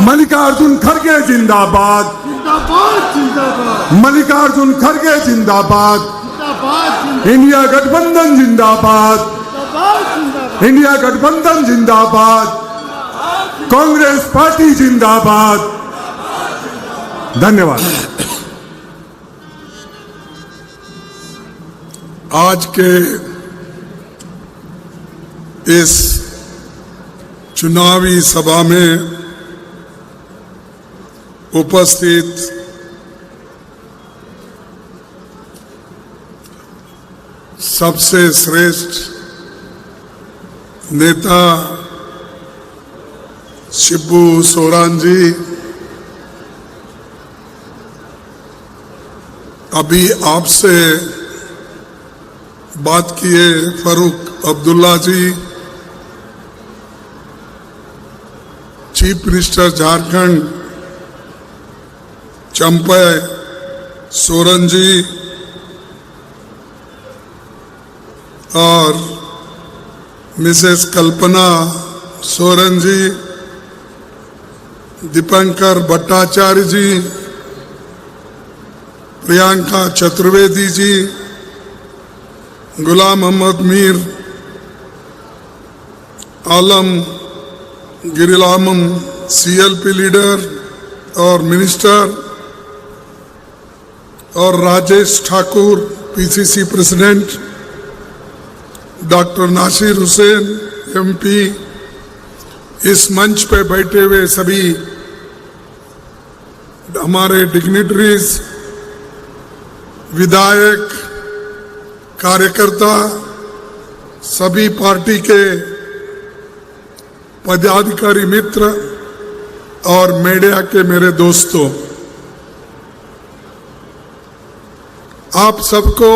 मल्लिकार्जुन खड़गे जिंदाबाद, जिंदाबाद जिंदाबाद, मल्लिकार्जुन खड़गे जिंदाबाद, जिंदाबाद इंडिया गठबंधन जिंदाबाद, जिंदाबाद, इंडिया गठबंधन जिंदाबाद, कांग्रेस पार्टी जिंदाबाद। धन्यवाद। आज के इस चुनावी सभा में उपस्थित सबसे श्रेष्ठ नेता शिबू सोरेन जी, अभी आपसे बात किए फारूक अब्दुल्ला जी, चीफ मिनिस्टर झारखंड चंपई सोरेन जी और मिसेस कल्पना सोरेन जी, दीपंकर भट्टाचार्य जी, प्रियंका चतुर्वेदी जी, गुलाम मोहम्मद मीर, आलम गिरिलामम CLP लीडर और मिनिस्टर, और Rajesh Thakur PCC president, doctor Nasir Hussain MP, इस मंच पे बैठे हुए सभी हमारे डिग्निटरीज, विधायक, कार्यकर्ता, सभी पार्टी के पदाधिकारी मित्र और मीडिया के मेरे दोस्तों, आप सबको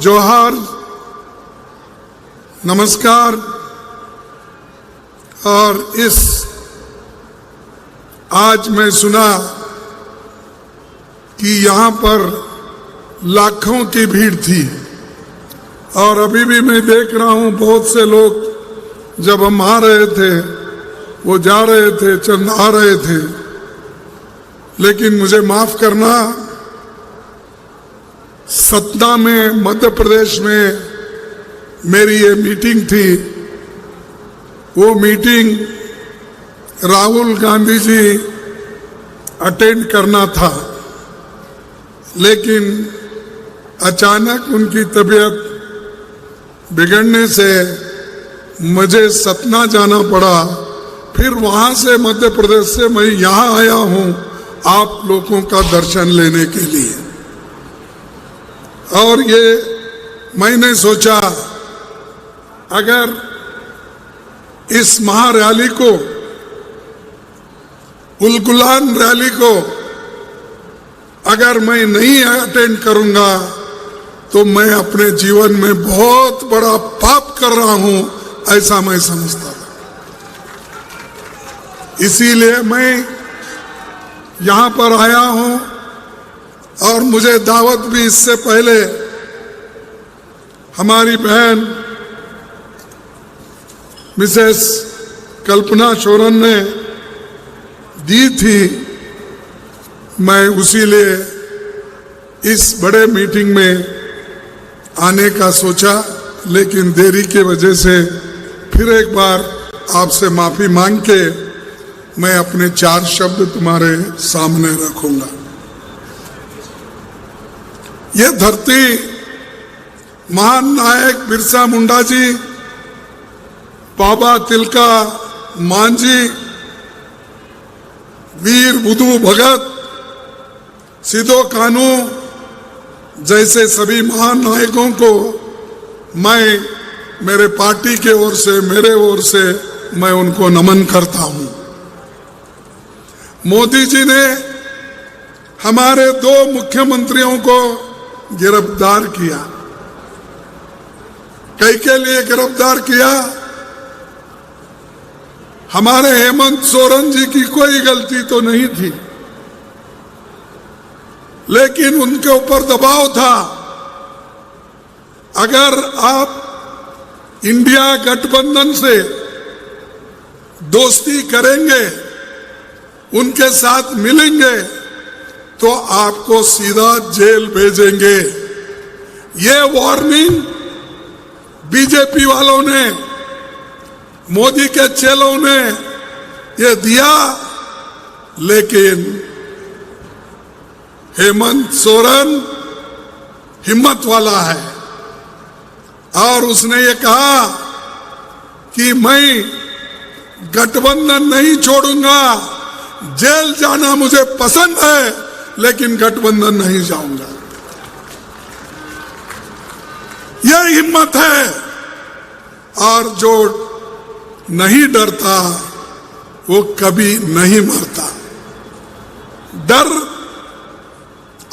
जोहार, नमस्कार। और इस आज मैं सुना कि यहाँ पर लाखों की भीड़ थी और अभी भी मैं देख रहा हूँ बहुत से लोग जब हम आ रहे थे वो जा रहे थे, चंद आ रहे थे। लेकिन मुझे माफ करना, सतना में मध्य प्रदेश में मेरी ये मीटिंग थी। वो मीटिंग राहुल गांधी जी अटेंड करना था, लेकिन अचानक उनकी तबीयत बिगड़ने से मुझे सतना जाना पड़ा। फिर वहां से मध्य प्रदेश से मैं यहाँ आया हूँ आप लोगों का दर्शन लेने के लिए। और ये मैंने सोचा अगर इस महारैली को, उलगुलान रैली को अगर मैं नहीं अटेंड करूंगा तो मैं अपने जीवन में बहुत बड़ा पाप कर रहा हूं, ऐसा मैं समझता था। इसीलिए मैं यहां पर आया हूं और मुझे दावत भी इससे पहले हमारी बहन मिसेस कल्पना सोरेन ने दी थी। मैं उसी लिए इस बड़े मीटिंग में आने का सोचा, लेकिन देरी की वजह से फिर एक बार आपसे माफी मांग के मैं अपने 4 शब्द तुम्हारे सामने रखूंगा। ये धरती महान नायक बिरसा मुंडा जी, बाबा तिलका मांझी, वीर बुधु भगत, सिदो कानू जैसे सभी महान नायकों को मैं मेरे पार्टी के ओर से, मेरे ओर से मैं उनको नमन करता हूं। मोदी जी ने हमारे 2 मुख्यमंत्रियों को गिरफ्तार किया। कई के लिए गिरफ्तार किया? हमारे हेमंत सोरेन जी की कोई गलती तो नहीं थी, लेकिन उनके ऊपर दबाव था। अगर आप इंडिया गठबंधन से दोस्ती करेंगे, उनके साथ मिलेंगे तो आपको सीधा जेल भेजेंगे। ये वार्निंग बीजेपी वालों ने, मोदी के चेलों ने ये दिया, लेकिन हेमंत सोरेन हिम्मत वाला है और उसने ये कहा कि मैं गठबंधन नहीं छोड़ूंगा, जेल जाना मुझे पसंद है लेकिन गठबंधन नहीं जाऊंगा। यह हिम्मत है। और जो नहीं डरता वो कभी नहीं मरता। डर,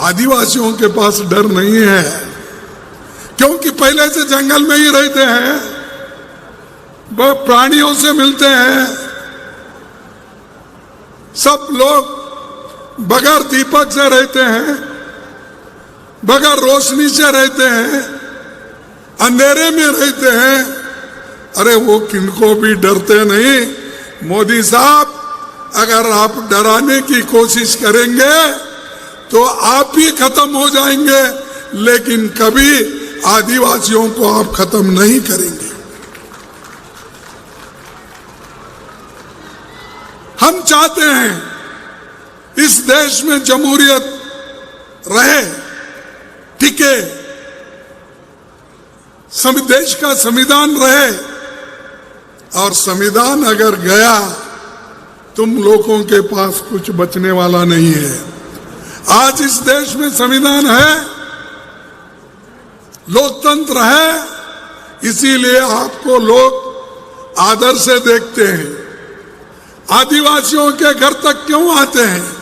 आदिवासियों के पास डर नहीं है क्योंकि पहले से जंगल में ही रहते हैं, वह प्राणियों से मिलते हैं। सब लोग बगैर दीपक से रहते हैं, बगैर रोशनी से रहते हैं, अंधेरे में रहते हैं। अरे वो किनको भी डरते नहीं। मोदी साहब, अगर आप डराने की कोशिश करेंगे तो आप ही खत्म हो जाएंगे, लेकिन कभी आदिवासियों को आप खत्म नहीं करेंगे। हम चाहते हैं इस देश में जमहूरियत रहे, टिके, देश का संविधान रहे। और संविधान अगर गया, तुम लोगों के पास कुछ बचने वाला नहीं है। आज इस देश में संविधान है, लोकतंत्र है, इसीलिए आपको लोग आदर से देखते हैं। आदिवासियों के घर तक क्यों आते हैं?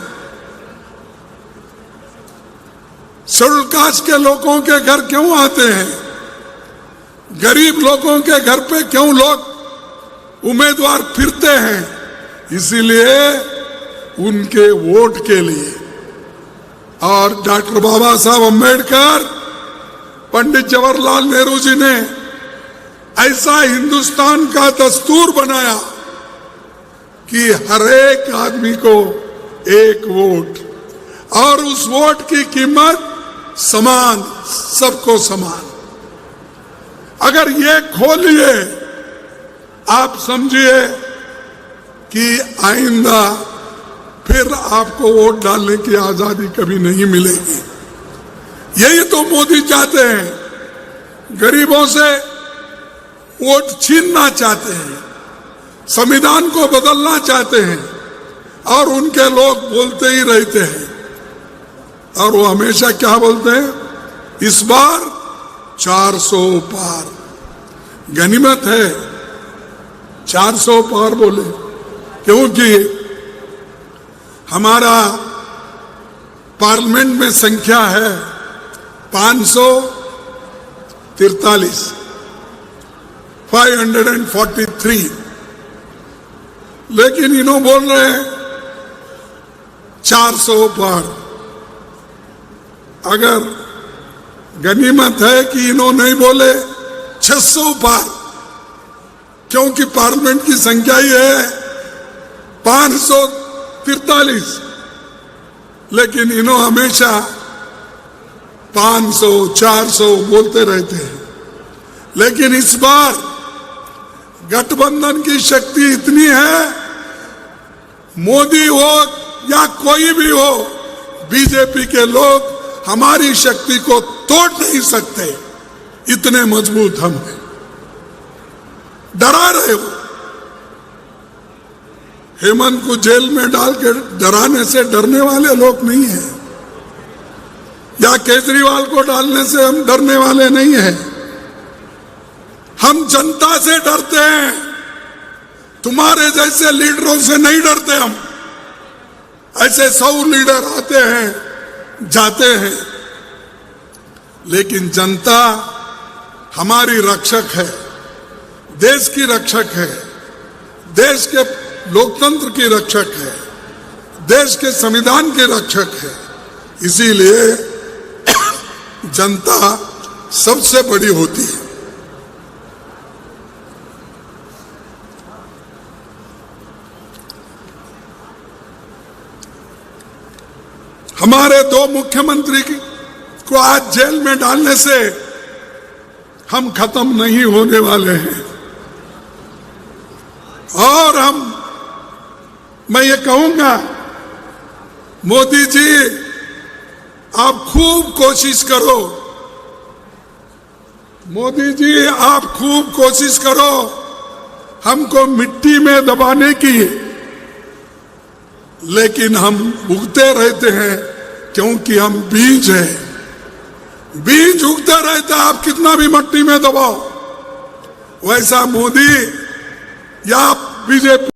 शेड्यूल कास्ट के लोगों के घर क्यों आते हैं? गरीब लोगों के घर पे क्यों लोग उम्मीदवार फिरते हैं? इसीलिए उनके वोट के लिए। और डॉक्टर बाबा साहब अम्बेडकर, पंडित जवाहरलाल नेहरू जी ने ऐसा हिंदुस्तान का दस्तूर बनाया कि हर एक आदमी को एक वोट, और उस वोट की कीमत समान, सबको समान। अगर ये खोलिए, आप समझिए कि आइंदा फिर आपको वोट डालने की आजादी कभी नहीं मिलेगी। यही तो मोदी चाहते हैं। गरीबों से वोट छीनना चाहते हैं, संविधान को बदलना चाहते हैं, और उनके लोग बोलते ही रहते हैं। और वो हमेशा क्या बोलते हैं? इस बार 400 पार। गनीमत है 400 पार बोले, क्योंकि हमारा पार्लियामेंट में संख्या है 543, 543, लेकिन इन्हों बोल रहे हैं 400 पार। अगर गनीमत है कि इन्हों नहीं बोले 600 पार, क्योंकि पार्लियामेंट की संख्या ही है 543, लेकिन इन्हों हमेशा 500, 400 बोलते रहते हैं। लेकिन इस बार गठबंधन की शक्ति इतनी है, मोदी हो या कोई भी हो, बीजेपी के लोग हमारी शक्ति को तोड़ नहीं सकते, इतने मजबूत हम हैं। डरा रहे हो। हेमंत को जेल में डाल के डराने से डरने वाले लोग नहीं हैं, या केजरीवाल को डालने से हम डरने वाले नहीं हैं। हम जनता से डरते हैं, तुम्हारे जैसे लीडरों से नहीं डरते हम। ऐसे 100 लीडर आते हैं, जाते हैं, लेकिन जनता हमारी रक्षक है, देश की रक्षक है, देश के लोकतंत्र की रक्षक है, देश के संविधान की रक्षक है। इसीलिए जनता सबसे बड़ी होती है। हमारे 2 मुख्यमंत्री को आज जेल में डालने से हम खत्म नहीं होने वाले हैं। और मैं ये कहूंगा, मोदी जी आप खूब कोशिश करो, मोदी जी आप खूब कोशिश करो हमको मिट्टी में दबाने की, लेकिन हम उगते रहते हैं क्योंकि हम बीज हैं। बीज उगते रहते हैं, आप कितना भी मिट्टी में दबाओ। वैसा मोदी या बीजेपी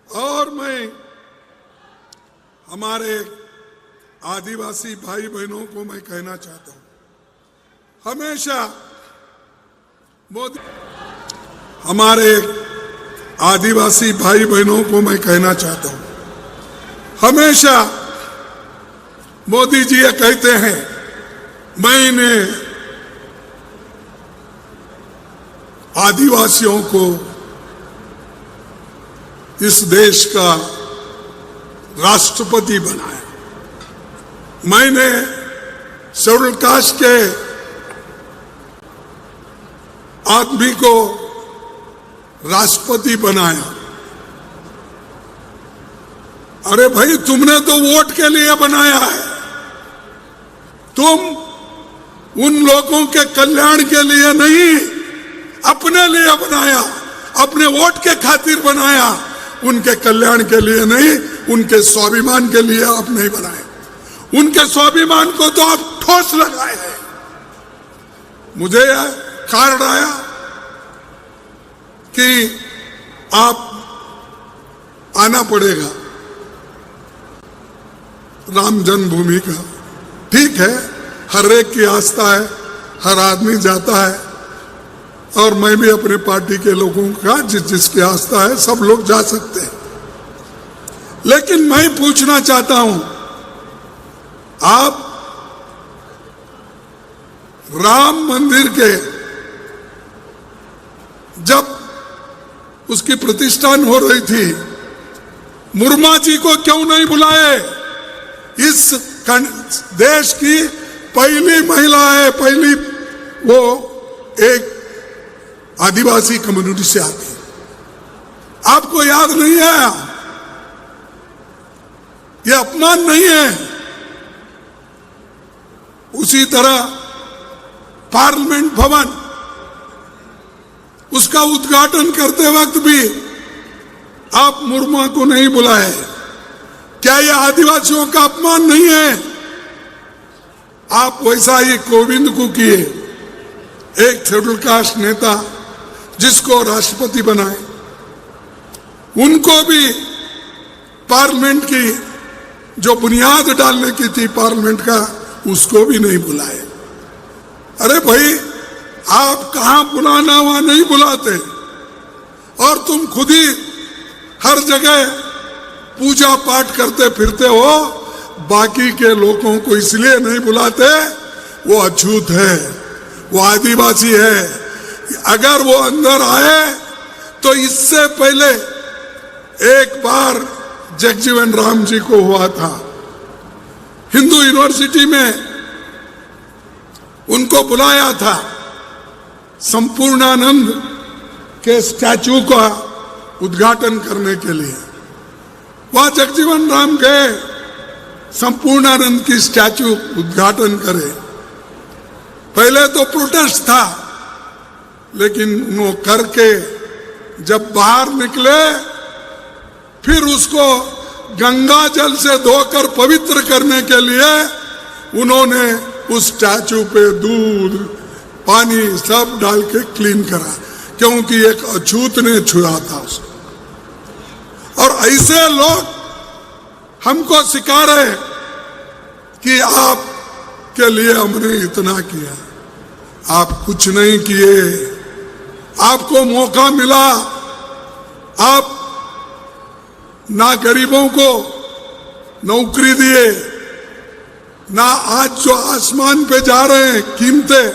और मैं हमारे आदिवासी भाई बहनों को मैं कहना चाहता हूं, हमेशा मोदी, हमारे आदिवासी भाई बहनों को मैं कहना चाहता हूं, हमेशा मोदी जी ये कहते हैं मैंने आदिवासियों को इस देश का राष्ट्रपति बनाया, मैंने शेड्यूल कास्ट के आदमी को राष्ट्रपति बनाया। अरे भाई, तुमने तो वोट के लिए बनाया है, तुम उन लोगों के कल्याण के लिए नहीं, अपने लिए बनाया, अपने वोट के खातिर बनाया, उनके कल्याण के लिए नहीं, उनके स्वाभिमान के लिए आप नहीं बनाए। उनके स्वाभिमान को तो आप ठोस लगाए हैं। मुझे कार्ड आया कि आप आना पड़ेगा राम जन्मभूमि का। ठीक है, हर एक की आस्था है, हर आदमी जाता है, और मैं भी अपने पार्टी के लोगों का जिसकी आस्था है, सब लोग जा सकते हैं। लेकिन मैं पूछना चाहता हूं, आप राम मंदिर के जब उसकी प्रतिष्ठान हो रही थी, मुर्मा जी को क्यों नहीं बुलाए? इस देश की पहली महिला है, पहली वो एक आदिवासी कम्युनिटी से आती है। आपको याद नहीं है? ये अपमान नहीं है? उसी तरह पार्लियामेंट भवन, उसका उद्घाटन करते वक्त भी आप मुर्मू को नहीं बुलाए। क्या यह आदिवासियों का अपमान नहीं है? आप वैसा ही कोविंद को किए, एक शेड्यूल कास्ट नेता जिसको राष्ट्रपति बनाए, उनको भी पार्लियामेंट की जो बुनियाद डालने की थी पार्लियामेंट का, उसको भी नहीं बुलाए। अरे भाई, आप कहां बुलाना वहां नहीं बुलाते, और तुम खुद ही हर जगह पूजा पाठ करते फिरते हो, बाकी के लोगों को इसलिए नहीं बुलाते, वो अछूत है, वो आदिवासी है। अगर वो अंदर आए तो इससे पहले एक बार जगजीवन राम जी को हुआ था, हिंदू यूनिवर्सिटी में उनको बुलाया था संपूर्णानंद के स्टैचू का उद्घाटन करने के लिए। वहां जगजीवन राम गए, संपूर्णानंद की स्टैचू उद्घाटन करे। पहले तो प्रोटेस्ट था, लेकिन वो करके जब बाहर निकले, फिर उसको गंगा जल से धोकर पवित्र करने के लिए उन्होंने उस स्टैचू पे दूध पानी सब डाल के क्लीन करा, क्योंकि एक अछूत ने छुआ था उसको। और ऐसे लोग हमको सिखा रहे कि आप के लिए हमने इतना किया, आप कुछ नहीं किए। आपको मौका मिला, आप ना गरीबों को नौकरी दिए, ना आज जो आसमान पे जा रहे हैं कीमतें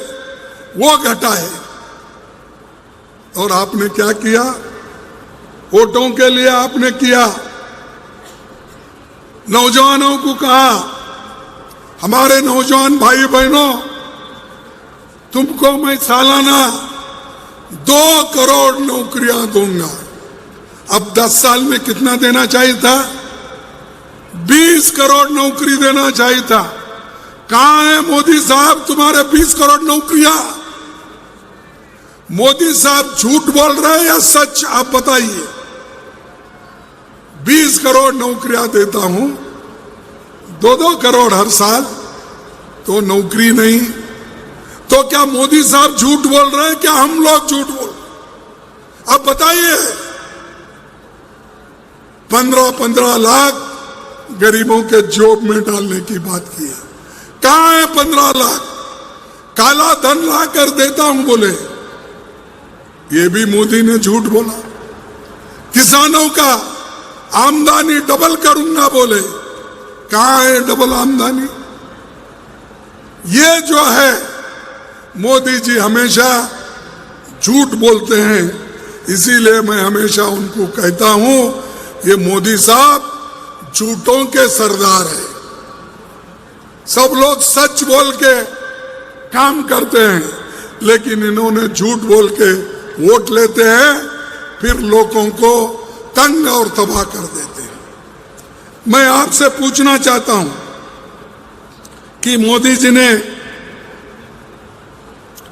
वो घटाए, और आपने क्या किया? वोटों के लिए आपने किया। नौजवानों को कहा, हमारे नौजवान भाई बहनों, तुमको मैं सालाना 2 करोड़ नौकरियां दूंगा। अब 10 साल में कितना देना चाहिए था? 20 करोड़ नौकरी देना चाहिए था। कहां है मोदी साहब तुम्हारे 20 करोड़ नौकरियां? मोदी साहब झूठ बोल रहे हैं या सच? आप बताइए। 20 करोड़ नौकरियां देता हूं, 2-2 करोड़ हर साल, तो नौकरी नहीं। तो क्या मोदी साहब झूठ बोल रहे हैं? क्या हम लोग झूठ बोल रहे हैं? अब बताइए। 15-15 लाख गरीबों के जॉब में डालने की बात की है। कहां है 15 लाख? काला धन ला कर देता हूं बोले, ये भी मोदी ने झूठ बोला। किसानों का आमदनी डबल करूंगा बोले, कहां है डबल आमदनी? ये जो है, मोदी जी हमेशा झूठ बोलते हैं। इसीलिए मैं हमेशा उनको कहता हूं, ये मोदी साहब झूठों के सरदार है। सब लोग सच बोल के काम करते हैं, लेकिन इन्होंने झूठ बोल के वोट लेते हैं, फिर लोगों को तंग और तबाह कर देते हैं। मैं आपसे पूछना चाहता हूं कि मोदी जी ने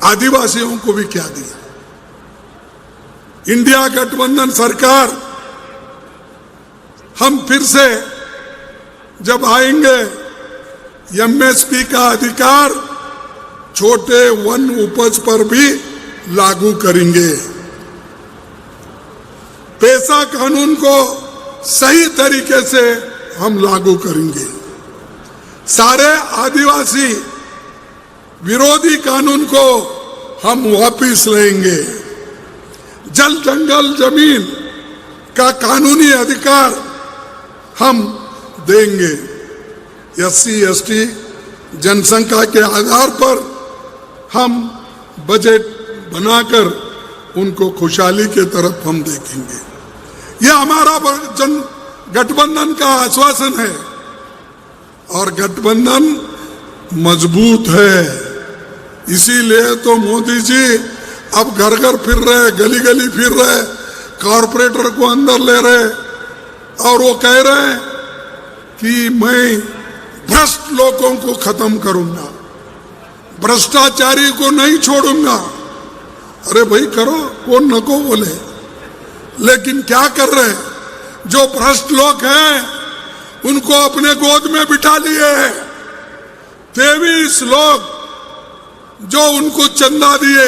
आदिवासियों को भी क्या दिया? इंडिया गठबंधन सरकार, हम फिर से जब आएंगे, एमएसपी का अधिकार छोटे वन उपज पर भी लागू करेंगे। पेशा कानून को सही तरीके से हम लागू करेंगे। सारे आदिवासी विरोधी कानून को हम वापस लेंगे। जल जंगल जमीन का कानूनी अधिकार हम देंगे। एससी एसटी जनसंख्या के आधार पर हम बजट बनाकर उनको खुशहाली के तरफ हम देखेंगे। यह हमारा गठबंधन का आश्वासन है और गठबंधन मजबूत है। इसीलिए तो मोदी जी अब घर घर फिर रहे, गली गली फिर रहे, कॉरपोरेटर को अंदर ले रहे और वो कह रहे हैं कि मैं भ्रष्ट लोगों को खत्म करूंगा, भ्रष्टाचारी को नहीं छोड़ूंगा। अरे भाई करो, कौन न को बोले, लेकिन क्या कर रहे हैं? जो भ्रष्ट लोग हैं उनको अपने गोद में बिठा लिए हैं। 23 लोग जो उनको चंदा दिए,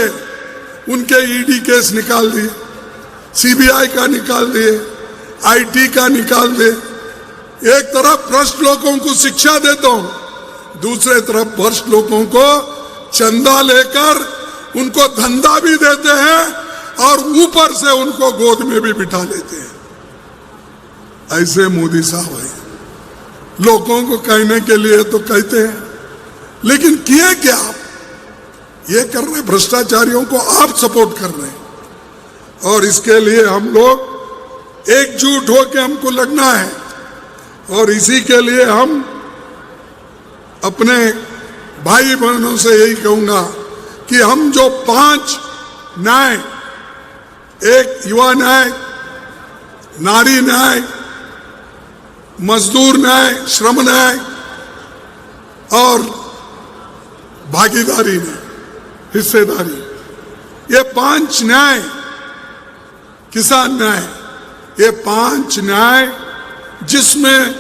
उनके ईडी केस निकाल दिए, सीबीआई का निकाल दिए, आईटी का निकाल दिए। एक तरफ भ्रष्ट लोगों को शिक्षा देता हूं, दूसरे तरफ भ्रष्ट लोगों को चंदा लेकर उनको धंधा भी देते हैं और ऊपर से उनको गोद में भी बिठा लेते हैं। ऐसे मोदी साहब है। लोगों को कहने के लिए तो कहते हैं, लेकिन किए क्या आप? ये कर रहे, भ्रष्टाचारियों को आप सपोर्ट कर रहे हैं। और इसके लिए हम लोग एकजुट होकर हमको लगना है। और इसी के लिए हम अपने भाई बहनों से यही कहूंगा कि हम जो 5 न्याय, एक युवा न्याय, नारी न्याय, मजदूर न्याय, श्रम न्याय और भागीदारी न्याय, हिस्सेदारी, ये 5 न्याय, किसान न्याय, ये 5 न्याय जिसमें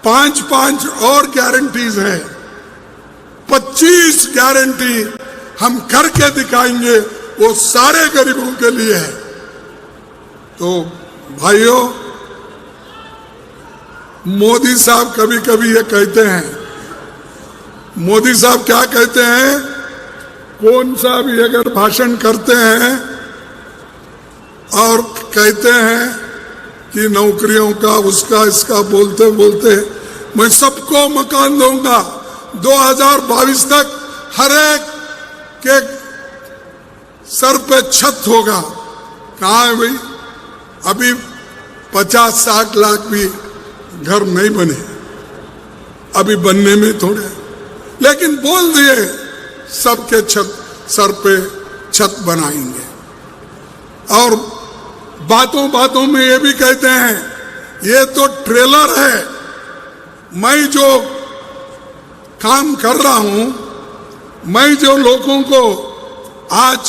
5-5 और गारंटीज हैं, 25 गारंटी हम करके दिखाएंगे, वो सारे गरीबों के लिए है। तो भाइयों, मोदी साहब कभी कभी ये कहते हैं, मोदी साहब क्या कहते हैं, कौन सा भी अगर भाषण करते हैं और कहते हैं कि नौकरियों का, उसका, इसका बोलते बोलते मैं सबको मकान दूंगा, 2022 तक हर एक के सर पे छत होगा। कहाँ है भाई? अभी 50-60 लाख भी घर नहीं बने, अभी बनने में थोड़े, लेकिन बोल दिए सबके छत सर पे छत बनाएंगे। और बातों बातों में ये भी कहते हैं ये तो ट्रेलर है, मैं जो काम कर रहा हूं, मैं जो लोगों को आज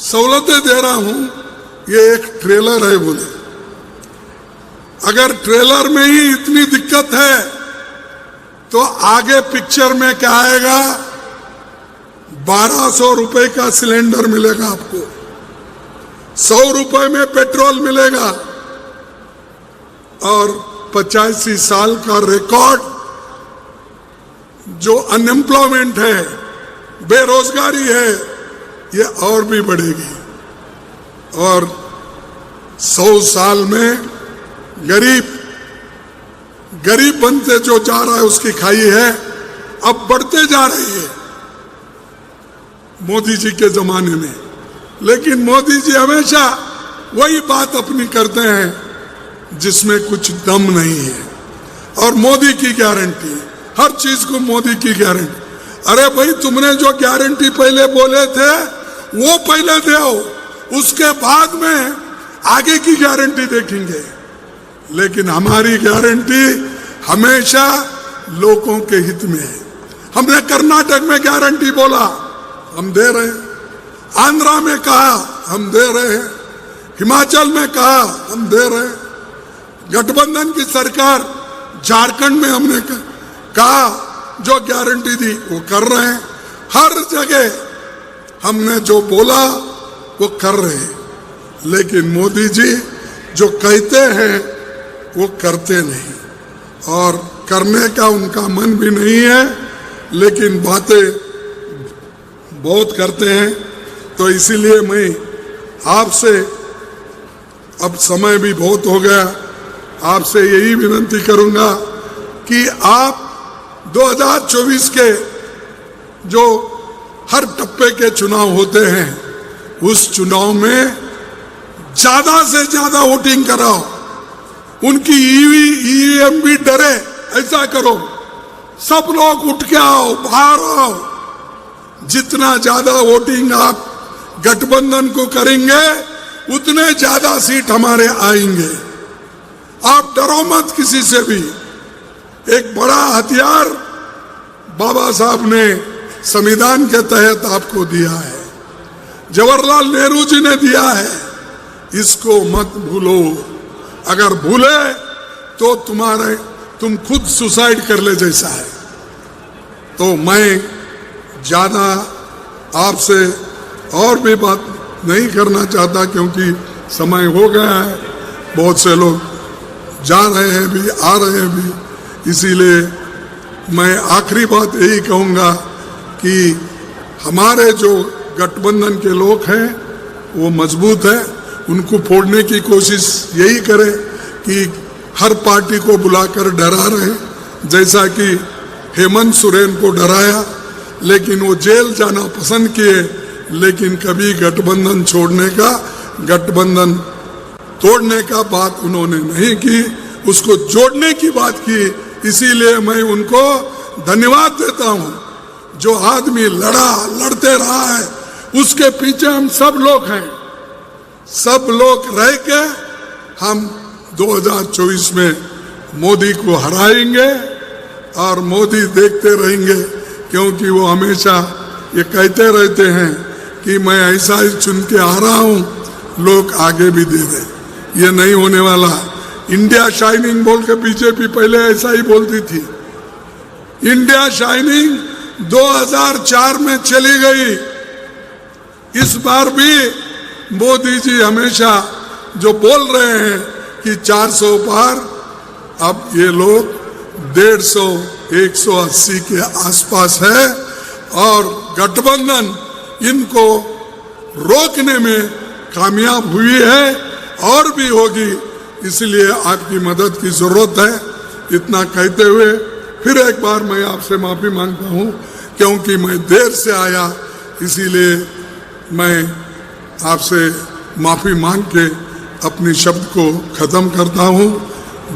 सहूलतें दे रहा हूं, ये एक ट्रेलर है बोले। अगर ट्रेलर में ही इतनी दिक्कत है तो आगे पिक्चर में क्या आएगा? 1200 रुपए का सिलेंडर मिलेगा आपको, 100 रुपए में पेट्रोल मिलेगा, और 85 साल का रिकॉर्ड जो अनएम्प्लॉयमेंट है, बेरोजगारी है, ये और भी बढ़ेगी। और 100 साल में गरीब बनते जो जा रहा है उसकी खाई है अब बढ़ते जा रही है मोदी जी के जमाने में। लेकिन मोदी जी हमेशा वही बात अपनी करते हैं जिसमें कुछ दम नहीं है। और मोदी की गारंटी, हर चीज को मोदी की गारंटी। अरे भाई, तुमने जो गारंटी पहले बोले थे वो पहले दो, उसके बाद में आगे की गारंटी देखेंगे। लेकिन हमारी गारंटी हमेशा लोगों के हित में है। हमने कर्नाटक में गारंटी बोला, हम दे रहे हैं। आंध्रा में कहा, हम दे रहे हैं। हिमाचल में कहा, हम दे रहे हैं। गठबंधन की सरकार झारखंड में हमने कहा, जो गारंटी दी वो कर रहे हैं। हर जगह हमने जो बोला वो कर रहे हैं। लेकिन मोदी जी जो कहते हैं वो करते नहीं, और करने का उनका मन भी नहीं है, लेकिन बातें बहुत करते हैं। तो इसीलिए मैं आपसे, अब समय भी बहुत हो गया, आपसे यही विनती करूंगा कि आप 2024 के जो हर टप्पे के चुनाव होते हैं, उस चुनाव में ज्यादा से ज्यादा वोटिंग कराओ। उनकी ईवीएम भी डरे, ऐसा करो। सब लोग उठ के आओ, बाहर आओ। जितना ज्यादा वोटिंग आप गठबंधन को करेंगे उतने ज्यादा सीट हमारे आएंगे। आप डरो मत किसी से भी। एक बड़ा हथियार बाबा साहब ने संविधान के तहत आपको दिया है, जवाहरलाल नेहरू जी ने दिया है, इसको मत भूलो। अगर भूले तो तुम खुद सुसाइड कर ले जैसा है। तो मैं ज्यादा आपसे और भी बात नहीं करना चाहता, क्योंकि समय हो गया है। बहुत से लोग जा रहे हैं भी, आ रहे हैं भी। इसीलिए मैं आखिरी बात यही कहूँगा कि हमारे जो गठबंधन के लोग हैं वो मजबूत है, उनको फोड़ने की कोशिश यही करें कि हर पार्टी को बुलाकर डरा रहे, जैसा कि हेमंत सोरेन को डराया, लेकिन वो जेल जाना पसंद किए, लेकिन कभी गठबंधन छोड़ने का, गठबंधन तोड़ने का बात उन्होंने नहीं की, उसको जोड़ने की बात की। इसीलिए मैं उनको धन्यवाद देता हूं। जो आदमी लड़ते रहा है, उसके पीछे हम सब लोग हैं। सब लोग रह के हम 2024 में मोदी को हराएंगे, और मोदी देखते रहेंगे, क्योंकि वो हमेशा ये कहते रहते हैं कि मैं ऐसा ही चुन के आ रहा हूं, लोग आगे भी दे रहे। ये नहीं होने वाला। इंडिया शाइनिंग बोल के बीजेपी पहले ऐसा ही बोलती थी। इंडिया शाइनिंग 2004 में चली गई। इस बार भी मोदी जी हमेशा जो बोल रहे हैं कि 400 पार, अब ये लोग 150, 180 के आसपास है, और गठबंधन इनको रोकने में कामयाब हुई है और भी होगी। इसलिए आपकी मदद की जरूरत है। इतना कहते हुए फिर एक बार मैं आपसे माफी मांगता हूं, क्योंकि मैं देर से आया, इसीलिए मैं आपसे माफी मांग के अपनी शब्द को खत्म करता हूं।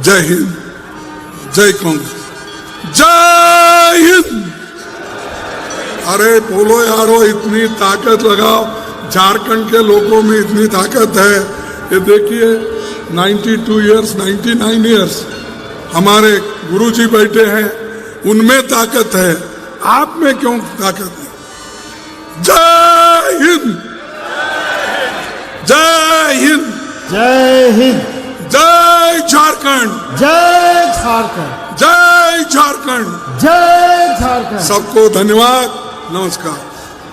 जय हिंद, जय कांग्रेस, जय हिंद। अरे बोलो यारो, इतनी ताकत लगाओ, झारखंड के लोगों में इतनी ताकत है। ये देखिए 92 इयर्स 99 इयर्स हमारे गुरुजी बैठे हैं, उनमें ताकत है, आप में क्यों ताकत नहीं? जय हिंद, जय हिंद, जय हिंद, जय झारखंड, जय झारखंड, जय झारखंड। जय झारखंड। सबको धन्यवाद, नमस्कार।